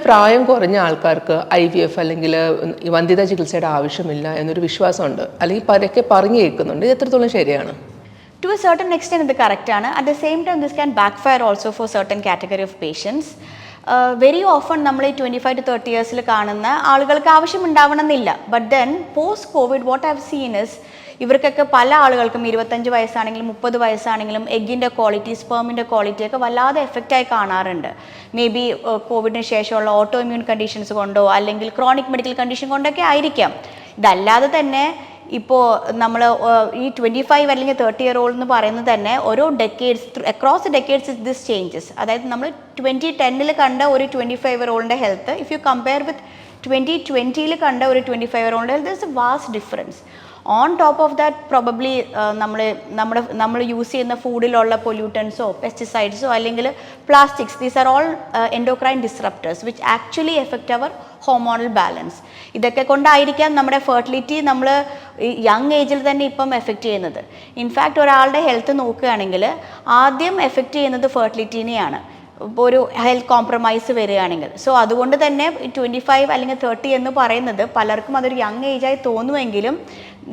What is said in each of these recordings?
പ്രായം കുറഞ്ഞ ആൾക്കാർക്ക് IVF അല്ലെങ്കിൽ വന്ധ്യതാ ചികിത്സയുടെ ആവശ്യമില്ല എന്നൊരു വിശ്വാസമുണ്ട്, അല്ലെങ്കിൽ പരക്കെ പറഞ്ഞു കേൾക്കുന്നുണ്ട്. ഇത് എത്രത്തോളം ശരിയാണ്? To a certain extent, ഇത് correct ആണ്. At the same time, this can backfire also for certain category of patients. Very often നമ്മൾ ഈ 25 to 30 ഇയേഴ്സിൽ കാണുന്ന ആളുകൾക്ക് ആവശ്യമുണ്ടാവണമെന്നില്ല. But then post COVID what I've seen is ഇവർക്കൊക്കെ പല ആളുകൾക്കും 25 വയസ്സാണെങ്കിലും 30 വയസ്സാണെങ്കിലും എഗ്ഗിൻ്റെ ക്വാളിറ്റി, സ്പേമിൻ്റെ ക്വാളിറ്റി ഒക്കെ വല്ലാതെ എഫക്റ്റായി കാണാറുണ്ട്. മേ ബി കോവിഡിന് ശേഷമുള്ള ഓട്ടോ ഇമ്മ്യൂൺ കണ്ടീഷൻസ് കൊണ്ടോ അല്ലെങ്കിൽ ക്രോണിക് മെഡിക്കൽ കണ്ടീഷൻ കൊണ്ടൊക്കെ ആയിരിക്കാം. ഇതല്ലാതെ തന്നെ ഇപ്പോൾ നമ്മൾ ഈ 25 അല്ലെങ്കിൽ 30-year-old എന്ന് പറയുന്നത് തന്നെ ഓരോ decades across decades this changes. അതായത് നമ്മൾ 2010 കണ്ട ഒരു 25-year-old health if you compare with 2020 കണ്ട ഒരു 25-year-old health is a vast difference. On top of that probably നമ്മൾ യൂസ് ചെയ്യുന്ന ഫുഡിലുള്ള പൊല്യൂട്ടൻസോ പെസ്റ്റിസൈഡ്സോ അല്ലെങ്കിൽ plastics, these are all endocrine disruptors which actually affect our hormonal balance. ഇതൊക്കെ കൊണ്ടായിരിക്കാം നമ്മുടെ ഫെർട്ടിലിറ്റി നമ്മൾ യങ് ഏജിൽ തന്നെ ഇപ്പം എഫക്റ്റ് ചെയ്യുന്നത്. ഇൻഫാക്റ്റ് ഒരാളുടെ ഹെൽത്ത് നോക്കുകയാണെങ്കിൽ ആദ്യം എഫക്റ്റ് ചെയ്യുന്നത് ഫെർട്ടിലിറ്റീനെയാണ്, ഇപ്പോൾ ഒരു ഹെൽത്ത് കോംപ്രമൈസ് വരികയാണെങ്കിൽ. സോ അതുകൊണ്ട് തന്നെ 25 അല്ലെങ്കിൽ 30 എന്ന് പറയുന്നത് പലർക്കും അതൊരു യങ് ഏജായി തോന്നുമെങ്കിലും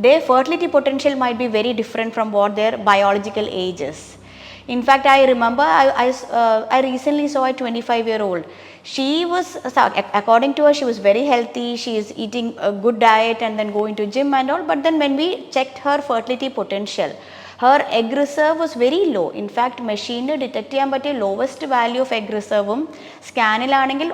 their fertility potential might be very different from what their biological age is. In fact, I remember I recently saw a 25-year-old. She was, according to her, she was very healthy. She is eating a good diet and then going to gym and all. But then when we checked her fertility potential, her egg reserve was very low. In fact, machine detect ചെയ്യാൻ പറ്റിയ lowest value of egg reserve സ്കാനിലാണെങ്കിൽ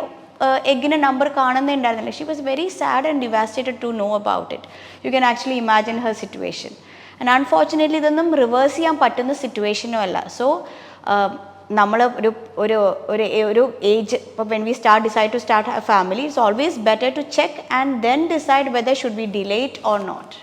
എഗ്ഗിൻ്റെ number കാണുന്നുണ്ടായിരുന്നില്ല. She was very sad and devastated to know about it. You can actually imagine her situation. And unfortunately ഇതൊന്നും reverse ചെയ്യാൻ പറ്റുന്ന സിറ്റുവേഷനും അല്ല. സോ നമ്മൾ ഒരു ഏജ് ഇപ്പോൾ when we decide to start a family, it's always better to check and then decide whether should be delayed or not.